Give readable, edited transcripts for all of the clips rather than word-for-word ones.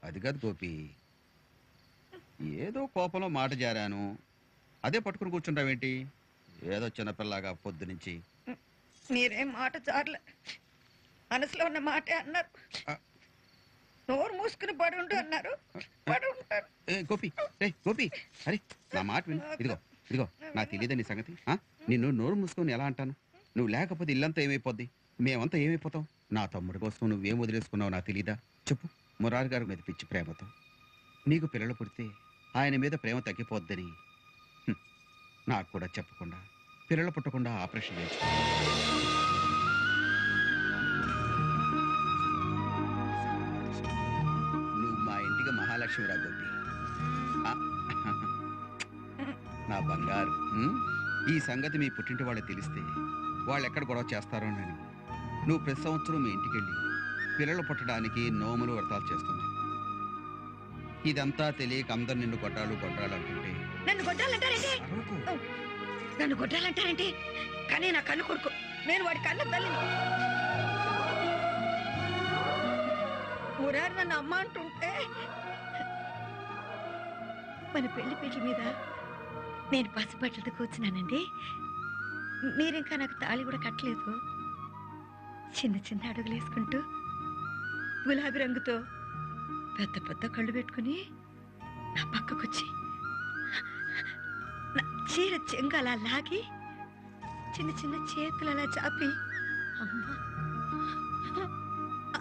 అది కాదు గోపి, ఏదో కోపంలో మాట జారాను, అదే పట్టుకుని కూర్చుంటావేంటి? ఏదో చిన్నపిల్లగా పొద్దు నుంచి. మీరేం మాట చాలే, మనసులో ఉన్న మాటే అన్నారు. నోరు మూసుకుని పడి ఉంటూ అన్నారు, పడి ఉంటారు. గోపి, గోపి, అరే నా మాట విను. ఇదిగో ఇదిగో, నాకు తెలియదా నీ సంగతి? నిన్ను నోరు మూసుకొని ఎలా అంటాను? నువ్వు లేకపోతే ఇల్లంతా ఏమైపోద్ది, మేమంతా ఏమైపోతాం? నా తమ్ముడి కోసం నువ్వేం వదిలేసుకున్నావు నాకు తెలీదా? చెప్పు. మురారి గారి మీద పిచ్చి ప్రేమతో నీకు పిల్లలు పుడితే ఆయన మీద ప్రేమ తగ్గిపోద్దని నాకు కూడా చెప్పకుండా పిల్లలు పుట్టకుండా ఆపరేషన్ చేయించు. నువ్వు మా ఇంటికి మహాలక్ష్మిరా గోపి, నా బంగారు. ఈ సంగతి మీ పుట్టింటి వాళ్ళకి తెలిస్తే వాళ్ళు ఎక్కడ గొడవ చేస్తారోనని నువ్వు ప్రతి సంవత్సరం మీ ఇంటికి వెళ్ళి పిల్లలు పుట్టడానికి నోములు వ్రతాలు చేస్తున్నావు. ఇదంతా తెలియక అందరు నిన్ను గొడ్రాలు గొడ్రాలు అంటుంటే నన్ను గొడ్రాలంటారేంటి? నన్ను గొడ్రాలంటారేంటి? కానీ నా కన్ను కొడుకు, నేను వాడి కళ్ళ తల్లిని. మురారి నన్ను అమ్మ అంటుంటే మన పెళ్లి పెళ్లి మీద నేను పసిబట్టలతో కూర్చున్నానండి. మీరింకా నాకు తాళి కూడా కట్టలేదు. చిన్న చిన్న అడుగులు వేసుకుంటూ గులాబీ రంగుతో పెద్ద పెద్ద కళ్ళు పెట్టుకుని నా పక్కకొచ్చి నా చీర చెంగు అలా లాగి చిన్న చిన్న చేతులు అలా చాపి అమ్మా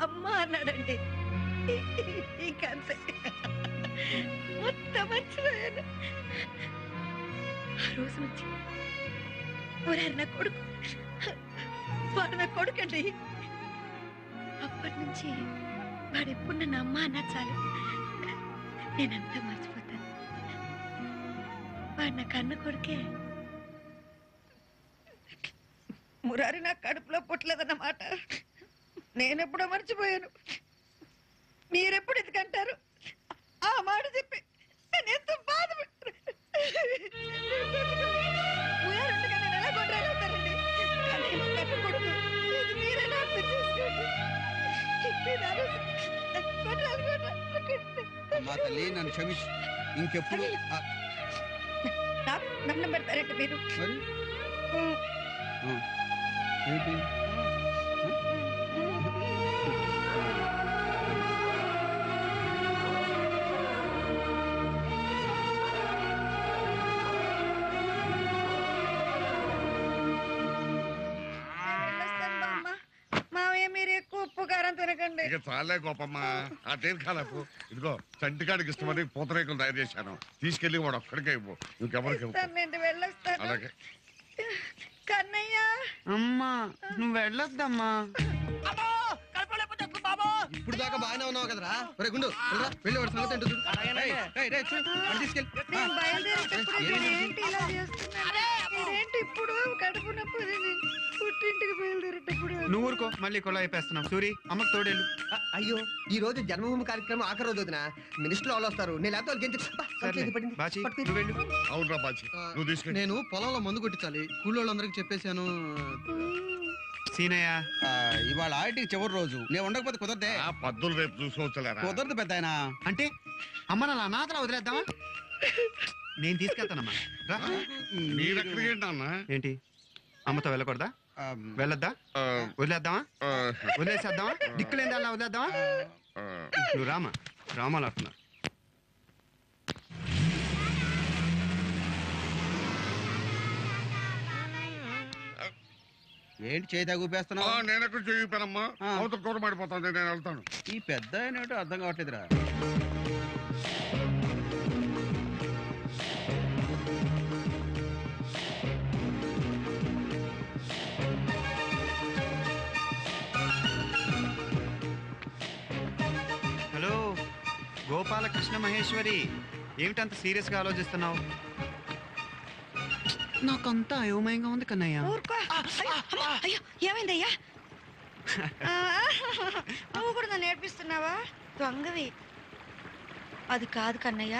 అమ్మా అన్నాడండి. ఇంకంతే, మొత్తం మర్చిపోయాను. ఆ రోజు నుంచి ఊరారు నా కొడుకు, వాడు నా కొడుకండి. అప్పటి నుంచి వాడు ఎప్పుడు నన్ను అమ్మ అన్నా చాలు, నేనంతా మర్చిపోతాను. వాడు నా కన్న కొడుకే. మురారి నా కడుపులో పుట్టలేదన్నమాట నేనెప్పుడో మర్చిపోయాను. మీరెప్పుడు ఎందుకంటారు? ఆ మాట చెప్పి నేను ఎంత బాధపడ్డాను. నేను ఎలా కొట్టాలంటారండి? మీరేనా అర్థం చేసుకోండి. అమ్మా తల్లి, నన్ను క్షమించు. ఇంకెప్పుడు దండం పెడతారంటే మీరు ఏంటి? మీరు ఎక్కువ ఉప్పు కారం తినకండి. ఇక చాలే గోపమ్మ, ఆ దీర్ఘాలకు ఇదిగో చంటికాడికి ఇష్టమని పూతరేకులు తయారు చేశాను, తీసుకెళ్లి వాడు ఒక్కడికే ఇవ్వు, ఇంకెవరికి వెళ్ళొస్తాను. అలాగే. కన్నయ్య, అమ్మా నువ్వు వెళ్ళొద్దమ్మా. ఇప్పుడు దాకా బాగానే ఉన్నావు కదరా? ఒరే గుండు, వెళ్ళి వాడి సంగతి ఏంటో చూడు. నేను బయలుదేరేటప్పుడు ఏంటి ఇలా చేస్తున్నాను? మీరేంటి ఇప్పుడు కడుపు నొప్పి పుట్టింటికి బయలుదేరేటప్పుడు? నువ్వు ఊరుకో, మళ్ళీ కొల అయిపోతున్నావు. సూరి, అమ్మకు తోడేళ్ళు. అయ్యో, ఈ రోజు జన్మభూమి కార్యక్రమం ఆఖరి రోజు వదినా. మినిస్టర్ వాళ్ళు వస్తారు. నేను అవునరా బాచి, నువ్వు తీసుకెళ్ళి. నేను పొలంలో మందు కొట్టించాలి, కూలోళ్ళందరికి చెప్పేశాను. సీనయ్య, ఇవాళ ఆడికి చివరి రోజు, నేను ఉండకపోతే కుదరదే. పద్దులు రేపు చూసుకోవచ్చలేరా? కుదరదు పెద్ద ఆయన. అంటే అమ్మ నా అనాథలా వదిలేద్దామా? నేను తీసుకెళ్తానమ్మా. ఏంటి, అమ్మతో వెళ్ళకూడదా? వెళ్ళొద్దా? వదిలేద్దామా? వదిలేసేద్దామా? దిక్కులేందా అలా వదిలేద్దామా? నువ్వు రామా, రామాలు అంటున్నా. ఏంటి చేయి తగ్గిపేస్తున్నావు? నేను ఎక్కడ చేయిపోయానమ్మా, అవతల కూర పడిపోతాను, నేను వెళ్తాను. ఈ పెద్ద ఏంటో అర్థం కావట్లేదురా. హలో గోపాలకృష్ణ మహేశ్వరి, ఏమిటంత సీరియస్ గా ఆలోచిస్తున్నావు? నాకంతా అయోమయంగా ఉంది కన్నయ్య. ఏమైందయ్యా? నువ్వు కూడా నన్ను నేర్పిస్తున్నావా? దొంగవి. అది కాదు కన్నయ్య,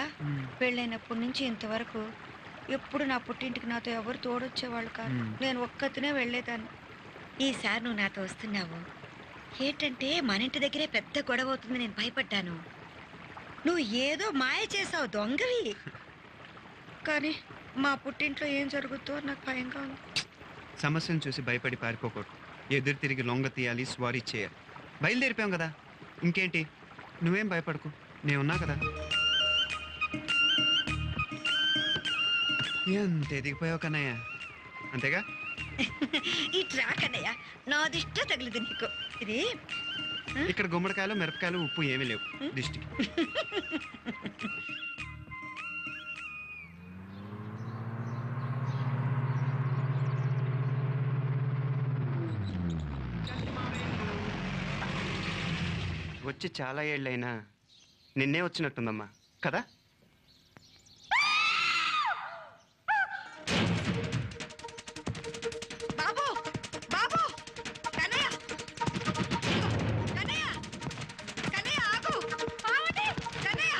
పెళ్ళైనప్పటి నుంచి ఇంతవరకు ఎప్పుడు నా పుట్టింటికి నాతో ఎవరు తోడొచ్చేవాళ్ళు కాదు. నేను ఒక్కతినే వెళ్ళేదాన్ని. ఈసారి నువ్వు నాతో వస్తున్నావు ఏంటంటే మన ఇంటి దగ్గరే పెద్ద గొడవ అవుతుంది, నేను భయపడ్డాను. నువ్వు ఏదో మాయ చేసావు దొంగవి. కానీ మా పుట్టింట్లో ఏం జరుగుతుందో నాకు భయంగా ఉంది. సమస్యను చూసి భయపడి పారిపోకూడదు. ఎదురు తిరిగి లొంగ తీయాలి, స్వారీ చేయాలి. బయలుదేరిపోయాం కదా, ఇంకేంటి? నువ్వేం భయపడకు, నేనున్నా కదా. ఎంత ఎదిగిపోయావు కన్నయ్య, అంతేగా? ఈ ట్రాక్ అన్నయ్య నా దిష్ట తగిలింది నీకు. ఇది ఇక్కడ గుమ్మడికాయలు, మిరపకాయలు, ఉప్పు ఏమీ లేవు దిష్టికి. వచ్చి చాలా ఏళ్ళైనా నిన్నే వచ్చినట్టుందమ్మా కదా. బాబు బాబు కన్నయ్య కన్నయ్య కన్నయ్య ఆగు ఆగండి కన్నయ్య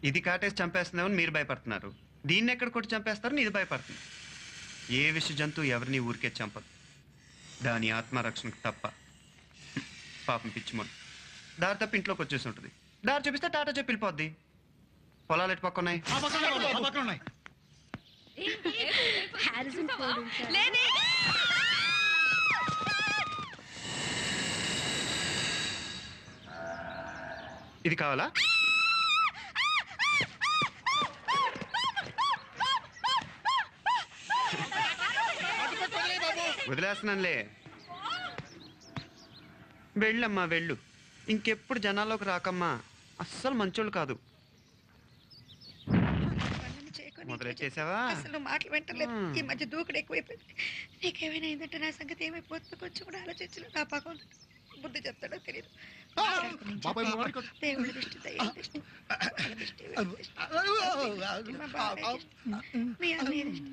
ఇది కాటేసి చంపేస్తున్నామని మీరు భయపడుతున్నారు, దీన్ని ఎక్కడ కొట్టి చంపేస్తారని ఇది భయపడుతుంది. ఏ విష జంతువు ఎవరిని ఊరికే చంపదు, దాని ఆత్మరక్షణకు తప్ప. పాపం పిచ్చిమోడు దారి తప్ప ఇంట్లోకి వచ్చేసి ఉంటుంది. దారి చూపిస్తే టాటా చెప్పి వెళ్ళిపోద్ది. పొలాలు ఎటు పక్క ఉన్నాయి? ఇది కావాలా? వదిలేస్తున్నానులే, వెళ్ళమ్మా వెళ్ళు. ఇంకెప్పుడు జనాల్లోకి రాకమ్మా, అస్సలు మంచోళ్ళు కాదు. మొదలెట్టేసావా? అసలు మాటలు వింటలేదు. ఈ మధ్య దూకుడు ఎక్కువైపోయింది. నీకేమైనా ఏంటంటే నా సంగతి ఏమైపోతుందో కొంచెం కూడా ఆలోచించలేదు. నా పక్కన బుద్ధి చెప్తాడో తెలియదు. దేవుడి దృష్టి, దయ్యం దృష్టి, వాళ్ళ దృష్టి, వీళ్ళ దృష్టి, మా బాబాయ్ దృష్టి, మీ అన్నయ్య దృష్టి,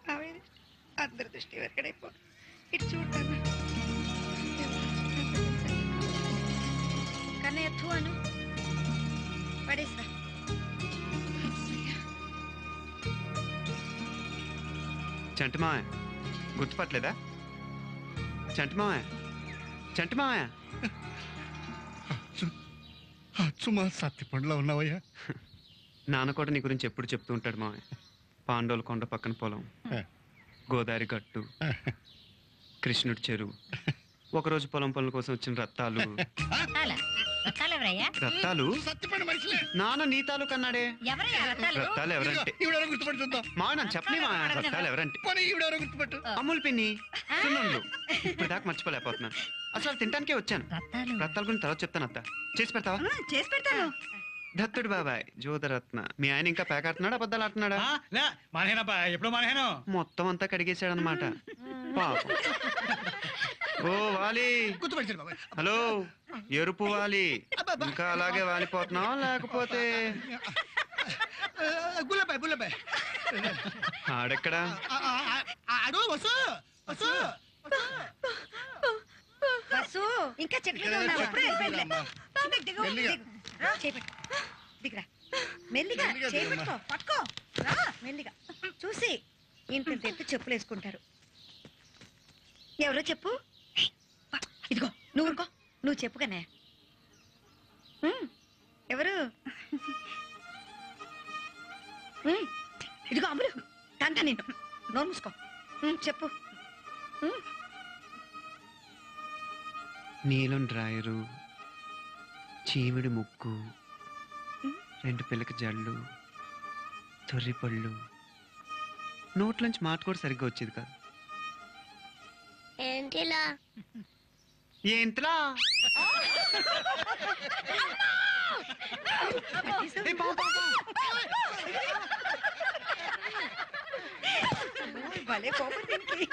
మావయ్య దృష్టి, అందరి దృష్టి వెరకడైపో. ఇటు చూడతాను కన్నయ్య ఎత్తు అను పడేసా. చంటి మావయ్య గుర్తుపట్టలేదా? చంటి మావయ్య, చంటి మావయ్య. అచ్చుమా సత్తి పండులో ఉన్నావయ్యా. నాన్న కూడా నీ గురించి ఎప్పుడు చెప్తూ ఉంటాడు మావయ్య. పాండవుల కొండ పక్కన పొలం, గోదావరి గట్టు, కృష్ణుడి చెరువు, ఒకరోజు పొలం పనుల కోసం వచ్చిన రత్తాలు. రత్తాలు నాన్న నీ తాలూకు అన్నాడే. రత్తాలు ఎవరంటే మావ నన్ను చెప్పని మా రత్తాలు ఎవరంటే అమ్ములు పిన్ని సున్నుండ్లు. ఇప్పుడు దాకా మర్చిపోలేకపోతున్నాను. అసలు తినడానికే వచ్చాను. రత్తాల గురించి తర్వాత చెప్తాను. అత్త చేసి పెడతావా? చేసి పెడతాను. దత్తుడు బాబాయ్ జ్యోతిరత్న మీ ఆయన ఇంకా పేకాడుతున్నాడా అబద్ధాలు ఆడుతున్నాడా లే మానేనబ్బా ఎప్పుడు మానేను మొత్తం అంతా కడిగేశాడు అనమాట పాపం ఓ వాలి గుర్తుపడిచాడు బాబాయ్ హలో ఎరుపు వాలి ఇంకా అలాగే వాలిపోతున్నావా లేకపోతే గుల్లబాయ్ గుల్లబాయ్ ఆడెక్కడా అడు వసు వసు బస్సు ఇంకా చెట్టు మీద ఉన్నావా? దిగు, దిగు, మెల్లిగా. దిగు. చేపట్టు దిగురా మెల్లిగా మెల్లిగా దిగమ్మా. చేపట్టుకో పట్టుకో రా మెల్లిగా చూసి ఇంత ఎత్తు చెప్పులు వేసుకుంటారు ఎవరో చెప్పు పా, ఇదిగో నువ్వు ఊరుకో నువ్వు చెప్పు కనే ఎవరు ఇదిగో అమ్ములు తంట నేను నోరు మూసుకో చెప్పు నీలం డ్రాయరు చీమిడి ముక్కు 2 పిల్లకి జళ్ళు తొర్రి పళ్ళు నోట్లోంచి మాట కూడా సరిగ్గా వచ్చేది కాదు ఏంటిలా ఏంట్రా భలే కోపం దీనికి